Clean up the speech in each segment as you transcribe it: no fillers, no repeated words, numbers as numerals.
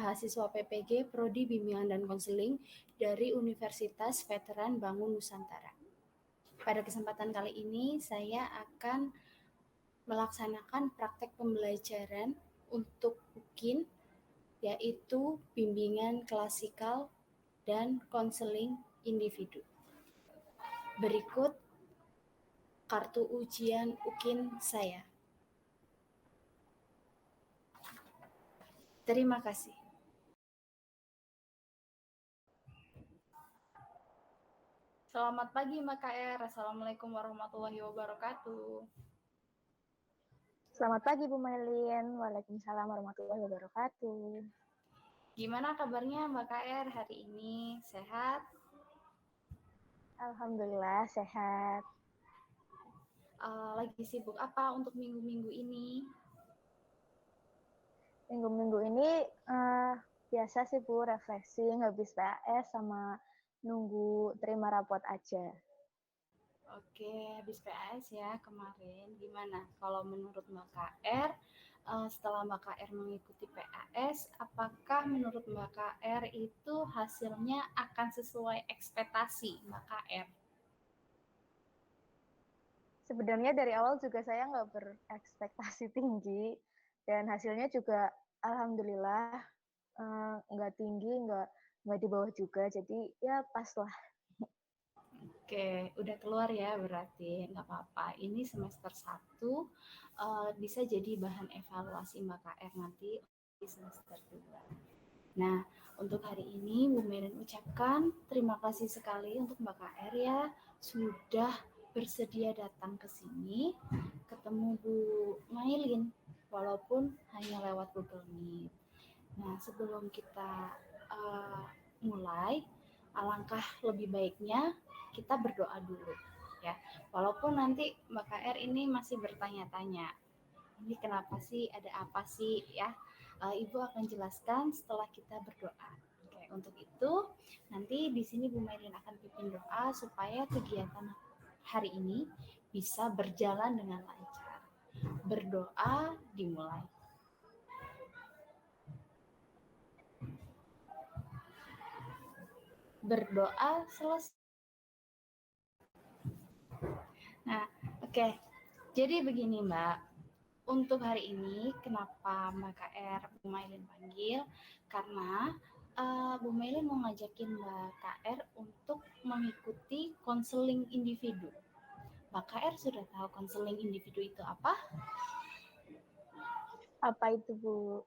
mahasiswa PPG Prodi Bimbingan dan Konseling dari Universitas Veteran Bangun Nusantara. Pada kesempatan kali ini saya akan melaksanakan praktek pembelajaran untuk UKIN, yaitu bimbingan klasikal dan konseling individu. Berikut kartu ujian UKIN saya. Terima kasih. Selamat pagi Mbak KR. Assalamualaikum warahmatullahi wabarakatuh. Selamat pagi Bu Melin. Waalaikumsalam warahmatullahi wabarakatuh. Gimana kabarnya Mbak KR hari ini? Sehat? Alhamdulillah sehat. Lagi sibuk apa untuk minggu-minggu ini? Minggu-minggu ini biasa sih Bu, refreshing habis PAS sama nunggu terima rapot aja. Oke, habis PAS ya kemarin. Gimana kalau menurut Mbak KR, setelah Mbak KR mengikuti PAS, apakah menurut Mbak KR itu hasilnya akan sesuai ekspektasi Mbak KR? Sebenarnya dari awal juga saya nggak berekspektasi tinggi dan hasilnya juga alhamdulillah nggak tinggi, nggak di bawah juga. Jadi ya pas lah. Oke, udah keluar ya berarti, nggak apa-apa. Ini semester 1 bisa jadi bahan evaluasi Mbak KR nanti di semester 2. Nah, untuk hari ini Bu Melin ucapkan terima kasih sekali untuk Mbak KR ya, sudah bersedia datang ke sini, ketemu Bu Mailin, walaupun hanya lewat Google Meet. Nah, sebelum kita mulai, alangkah lebih baiknya kita berdoa dulu ya. Walaupun nanti Mbak KR ini masih bertanya-tanya, ini kenapa sih, ada apa sih ya? Ibu akan jelaskan setelah kita berdoa. Oke, untuk itu nanti di sini Bu Mailin akan pimpin doa supaya kegiatan hari ini bisa berjalan dengan lancar. Berdoa dimulai. Berdoa selesai. Nah, oke. Jadi begini Mbak, untuk hari ini kenapa Mbak KR Bu Mailin panggil? Karena Bu Mailin mau ngajakin Mbak KR untuk mengikuti konseling individu. Mbak KR sudah tahu konseling individu itu apa? Apa itu Bu?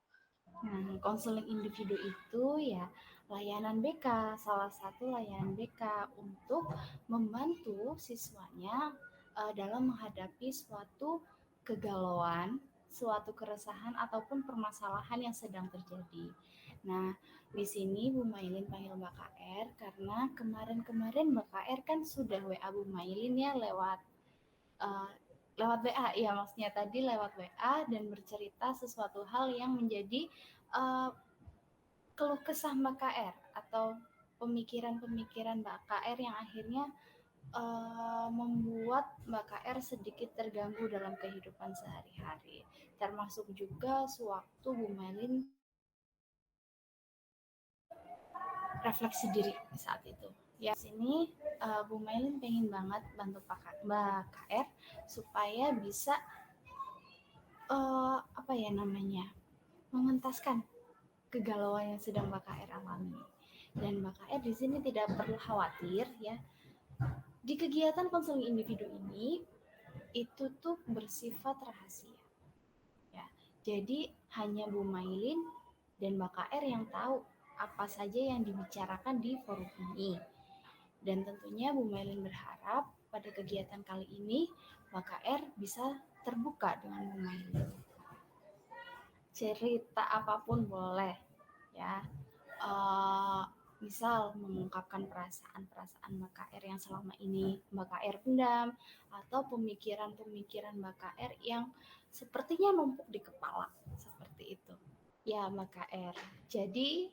Nah, konseling individu itu ya layanan BK, salah satu layanan BK untuk membantu siswanya dalam menghadapi suatu kegalauan, suatu keresahan ataupun permasalahan yang sedang terjadi. Nah, di sini Bu Mailin panggil Mbak KR karena kemarin-kemarin Mbak KR kan sudah WA Bu Mailin ya lewat lewat WA, ya maksudnya tadi lewat WA dan bercerita sesuatu hal yang menjadi keluh kesah Mbak KR atau pemikiran-pemikiran Mbak KR yang akhirnya membuat Mbak KR sedikit terganggu dalam kehidupan sehari-hari, termasuk juga sewaktu Bu Melin refleksi diri saat itu. Ya, sini Bu Melin pengen banget bantu Mbak KR supaya bisa apa ya namanya, mengentaskan kegalauan yang sedang Mbak KR alami. Dan Mbak KR di sini tidak perlu khawatir ya. Di kegiatan konseling individu ini itu tuh bersifat rahasia. Ya. Jadi hanya Bu Mailin dan Mbak KR yang tahu apa saja yang dibicarakan di forum ini. Dan tentunya Bu Mailin berharap pada kegiatan kali ini Mbak KR bisa terbuka dengan Bu Mailin. Cerita apapun boleh ya, misal mengungkapkan perasaan-perasaan Mbak KR yang selama ini Mbak KR pendam, atau pemikiran-pemikiran Mbak KR yang sepertinya numpuk di kepala, seperti itu ya Mbak KR. Jadi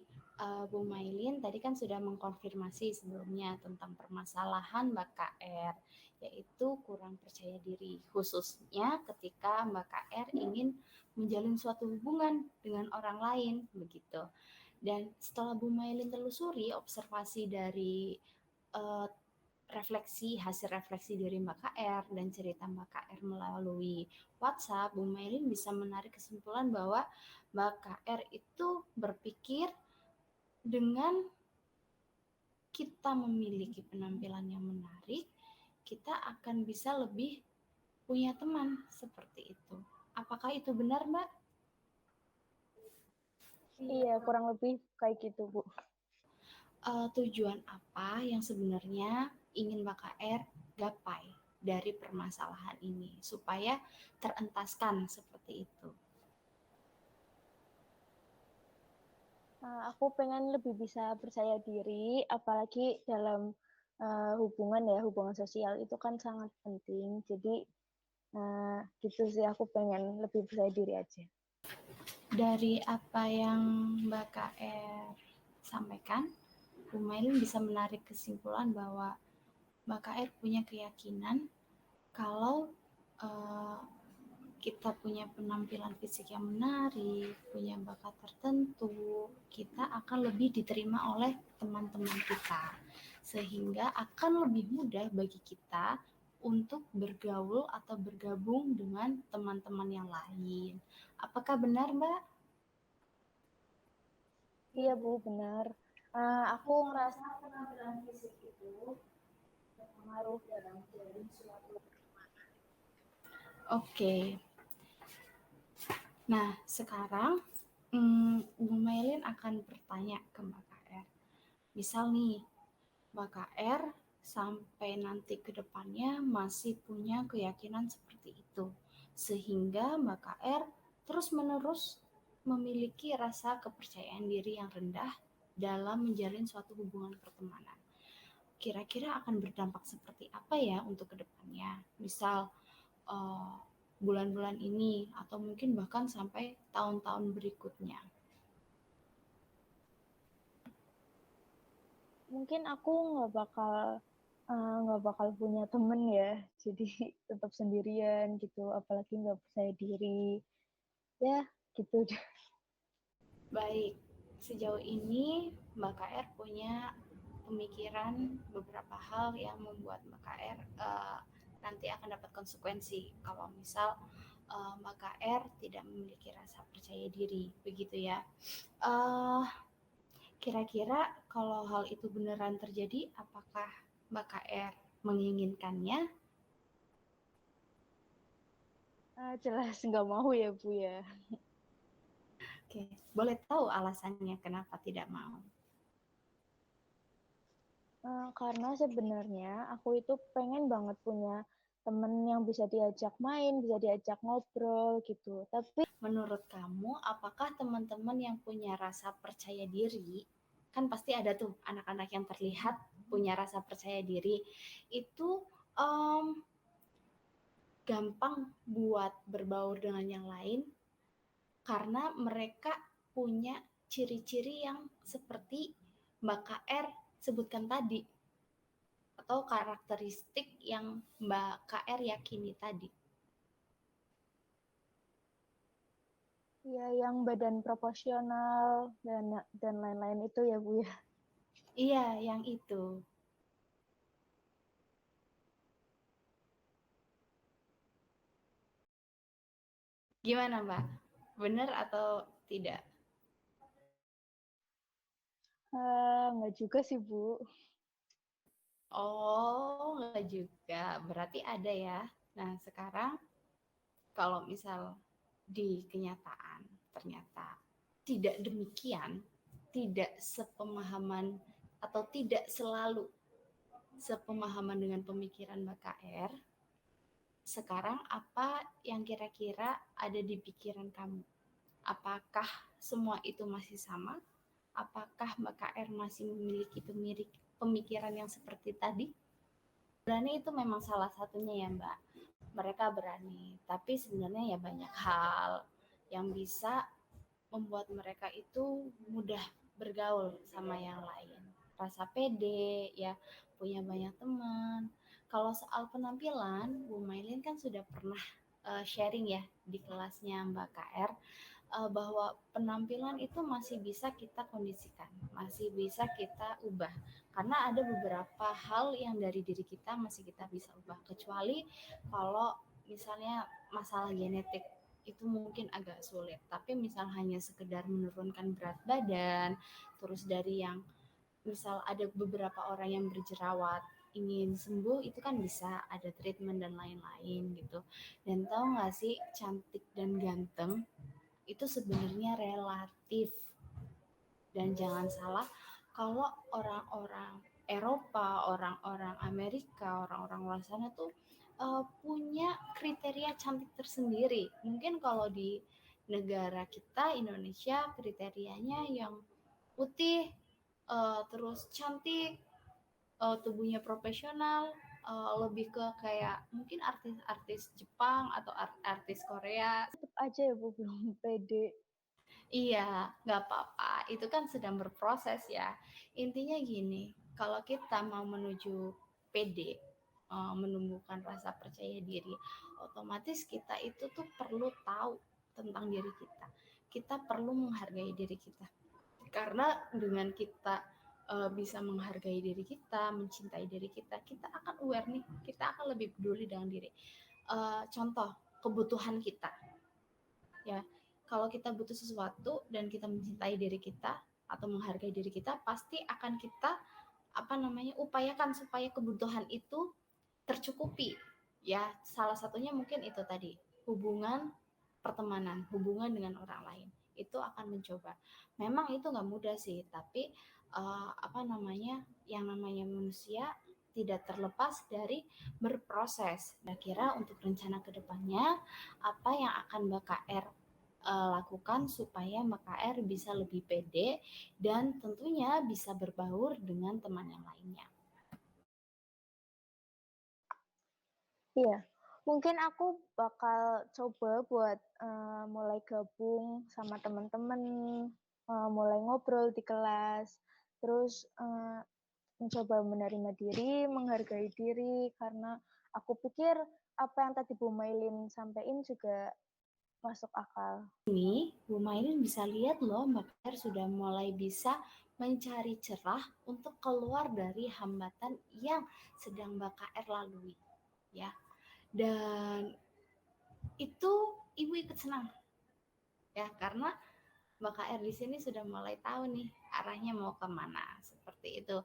Bu Mailin tadi kan sudah mengkonfirmasi sebelumnya tentang permasalahan Mbak KR, yaitu kurang percaya diri, khususnya ketika Mbak KR ingin menjalin suatu hubungan dengan orang lain begitu. Dan setelah Bu Mailin telusuri observasi dari uh, hasil refleksi dari Mbak KR dan cerita Mbak KR melalui WhatsApp, Bu Mailin bisa menarik kesimpulan bahwa Mbak KR itu berpikir dengan kita memiliki penampilan yang menarik, kita akan bisa lebih punya teman seperti itu. Apakah itu benar, Mbak? Iya, kurang lebih kayak gitu, Bu. Tujuan apa yang sebenarnya ingin Mbak KR gapai dari permasalahan ini supaya terentaskan seperti itu? Aku pengen lebih bisa percaya diri, apalagi dalam hubungan sosial itu kan sangat penting. Jadi gitu sih, aku pengen lebih percaya diri aja. Dari apa yang Mbak KR sampaikan, Bu Mailin bisa menarik kesimpulan bahwa Mbak KR punya keyakinan kalau uh, kita punya penampilan fisik yang menarik, punya bakat tertentu, kita akan lebih diterima oleh teman-teman kita. Sehingga akan lebih mudah bagi kita untuk bergaul atau bergabung dengan teman-teman yang lain. Apakah benar, Mbak? Iya, Bu, benar. Aku ngerasa penampilan fisik itu berpengaruh dalam menjalin suatu. Oke. Nah, sekarang Bu Mailin akan bertanya ke Mbak KR. Misal nih, Mbak KR sampai nanti ke depannya masih punya keyakinan seperti itu. Sehingga Mbak KR terus-menerus memiliki rasa kepercayaan diri yang rendah dalam menjalin suatu hubungan pertemanan. Kira-kira akan berdampak seperti apa ya untuk kedepannya? Misal bulan-bulan ini atau mungkin bahkan sampai tahun-tahun berikutnya. Mungkin aku nggak bakal punya temen ya, jadi tetap sendirian gitu, apalagi nggak percaya diri. Ya, gitu. Baik, sejauh ini Mbak KR punya pemikiran beberapa hal yang membuat Mbak KR nanti akan dapat konsekuensi kalau misal Mbak KR tidak memiliki rasa percaya diri, begitu ya. Uh, Kira-kira kalau hal itu beneran terjadi, apakah Mbak KR menginginkannya? Jelas nggak mau ya, Bu ya. Oke, boleh tahu alasannya kenapa tidak mau? Karena sebenarnya aku itu pengen banget punya temen yang bisa diajak main, bisa diajak ngobrol gitu. Tapi Menurut kamu, apakah teman-teman yang punya rasa percaya diri, kan pasti ada tuh anak-anak yang terlihat punya rasa percaya diri, itu um, gampang buat berbaur dengan yang lain karena mereka punya ciri-ciri yang seperti Mbak KR sebutkan tadi atau karakteristik yang Mbak KR yakini tadi. ya yang badan proporsional dan lain-lain itu ya, Bu ya. Iya, yang itu. Gimana, Mbak? Benar atau tidak? Nggak juga sih, Bu. Oh, enggak juga. Berarti ada ya. Nah, sekarang kalau misal di kenyataan ternyata tidak demikian, tidak sepemahaman atau tidak selalu sepemahaman dengan pemikiran Mbak KR, sekarang apa yang kira-kira ada di pikiran kamu? Apakah semua itu masih sama? Apakah Mbak KR masih memiliki pemikiran yang seperti tadi? Berani itu memang salah satunya ya Mbak. Mereka berani, tapi sebenarnya ya banyak hal yang bisa membuat mereka itu mudah bergaul sama yang lain. Rasa pede, ya punya banyak teman. Kalau soal penampilan, Bu Mailin kan sudah pernah sharing ya di kelasnya Mbak KR. bahwa penampilan itu masih bisa kita kondisikan, masih bisa kita ubah. Karena ada beberapa hal yang dari diri kita masih kita bisa ubah, kecuali kalau misalnya masalah genetik itu mungkin agak sulit. Tapi misal hanya sekedar menurunkan berat badan, terus dari yang misal ada beberapa orang yang berjerawat ingin sembuh itu kan bisa ada treatment dan lain-lain gitu. Dan tahu nggak sih, cantik dan ganteng itu sebenarnya relatif. Dan jangan salah, kalau orang-orang Eropa, orang-orang Amerika, orang-orang luar sana tuh punya kriteria cantik tersendiri. Mungkin kalau di negara kita Indonesia kriterianya yang putih, terus cantik, tubuhnya profesional, lebih ke kayak mungkin artis-artis Jepang atau artis Korea. Tetap aja ya Bu, belum pede. Iya, nggak apa-apa. Itu kan sedang berproses ya. Intinya gini, kalau kita mau menuju PD, menumbuhkan rasa percaya diri, otomatis kita itu tuh perlu tahu tentang diri kita. Kita perlu menghargai diri kita. Karena dengan kita bisa menghargai diri kita, mencintai diri kita, kita akan aware nih, kita akan lebih peduli dengan diri. Contoh, kebutuhan kita ya, kalau kita butuh sesuatu dan kita mencintai diri kita atau menghargai diri kita, pasti akan kita upayakan supaya kebutuhan itu tercukupi ya. Salah satunya mungkin itu tadi, hubungan pertemanan, hubungan dengan orang lain, itu akan mencoba. Memang itu nggak mudah sih, tapi yang namanya manusia tidak terlepas dari berproses. Kira-kira untuk rencana kedepannya apa yang akan Mbak KR lakukan supaya Mbak KR bisa lebih pede dan tentunya bisa berbaur dengan teman yang lainnya. Iya, mungkin aku bakal coba buat mulai gabung sama teman-teman, mulai ngobrol di kelas, terus mencoba menerima diri, menghargai diri, karena aku pikir apa yang tadi Bu Mailin sampaikan juga masuk akal. Ini Bu Mailin bisa lihat loh, Mbak KR sudah mulai bisa mencari cerah untuk keluar dari hambatan yang sedang Mbak KR lalui ya. Dan itu Ibu ikut senang ya, karena Mbak KR di sini sudah mulai tahu nih arahnya mau kemana, seperti itu.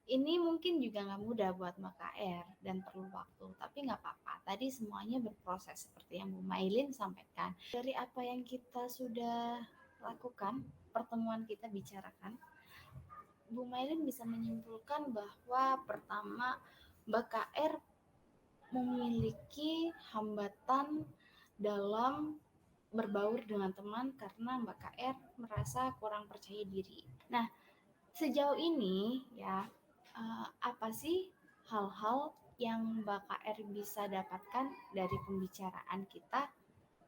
Ini mungkin juga nggak mudah buat Mbak KR dan perlu waktu, tapi nggak apa-apa. Tadi semuanya berproses seperti yang Bu Mailin sampaikan. Dari apa yang kita sudah lakukan, pertemuan kita bicarakan, Bu Mailin bisa menyimpulkan bahwa pertama, Mbak KR memiliki hambatan dalam berbaur dengan teman karena Mbak KR merasa kurang percaya diri. Nah, sejauh ini ya, apa sih hal-hal yang Mbak KR bisa dapatkan dari pembicaraan kita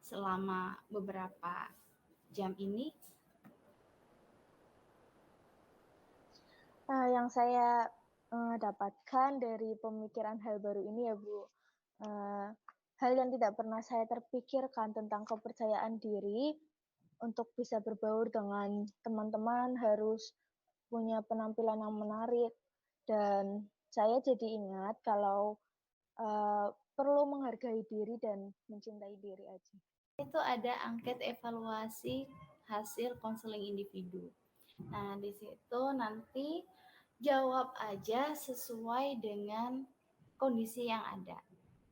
selama beberapa jam ini? Yang saya dapatkan dari pemikiran hal baru ini ya Bu, hal yang tidak pernah saya terpikirkan tentang kepercayaan diri untuk bisa berbaur dengan teman-teman harus punya penampilan yang menarik, dan saya jadi ingat kalau perlu menghargai diri dan mencintai diri aja. Itu ada angket evaluasi hasil konseling individu. Nah, di situ nanti jawab aja sesuai dengan kondisi yang ada.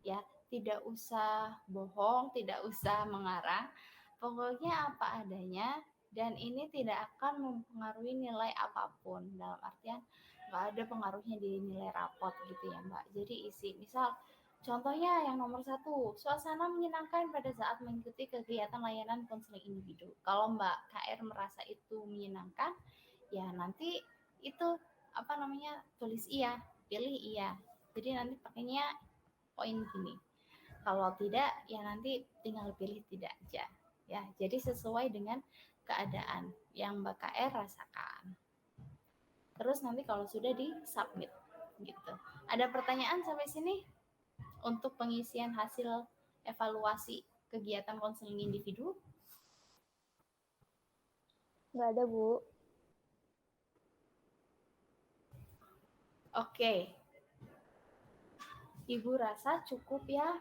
Ya, tidak usah bohong, tidak usah mengarang. Pokoknya apa adanya, dan ini tidak akan mempengaruhi nilai apapun. Dalam artian nggak ada pengaruhnya di nilai rapot gitu ya Mbak. Jadi isi, misal contohnya yang nomor 1, suasana menyenangkan pada saat mengikuti kegiatan layanan konseling individu. Kalau Mbak KR merasa itu menyenangkan, ya nanti itu tulis iya, pilih iya. Jadi nanti pakainya poin gini. Kalau tidak, ya nanti tinggal pilih tidak aja. Ya, jadi sesuai dengan keadaan yang Mbak KR rasakan. Terus nanti kalau sudah di submit gitu. Ada pertanyaan sampai sini untuk pengisian hasil evaluasi kegiatan konseling individu? Nggak ada, Bu. Oke, Ibu rasa cukup ya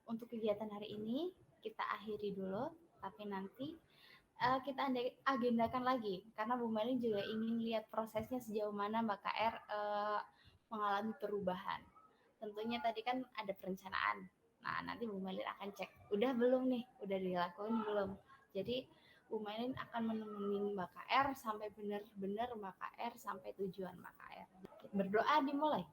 untuk kegiatan hari ini. Kita akhiri dulu, tapi nanti kita agendakan lagi karena Bu Melin juga ingin lihat prosesnya sejauh mana Mbak KR mengalami perubahan. Tentunya tadi kan ada perencanaan. Nah, nanti Bu Melin akan cek, udah belum nih? Udah dilakuin belum? Jadi Bu Melin akan menemani Mbak KR sampai benar-benar Mbak KR sampai tujuan Mbak KR. Berdoa dimulai.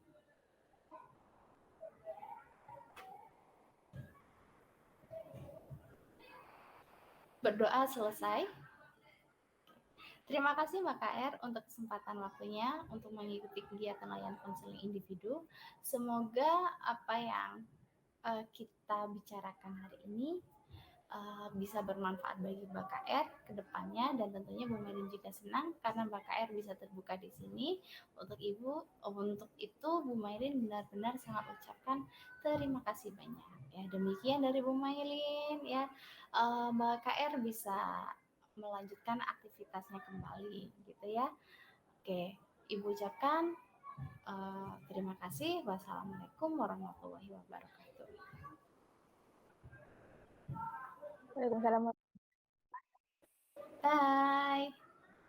Berdoa selesai. Terima kasih Mbak KR untuk kesempatan waktunya untuk mengikuti kegiatan layanan konseling individu. Semoga apa yang kita bicarakan hari ini bisa bermanfaat bagi Mbak KR ke depannya, dan tentunya Bu Melin juga senang karena Mbak KR bisa terbuka di sini untuk Ibu. Untuk itu Bu Melin benar-benar sangat ucapkan terima kasih banyak. Ya, demikian dari Bu Melin ya. Mbak KR bisa melanjutkan aktivitasnya kembali gitu ya. Oke, Ibu ucapkan terima kasih. Wassalamualaikum warahmatullahi wabarakatuh. Waalaikumsalam. Bye.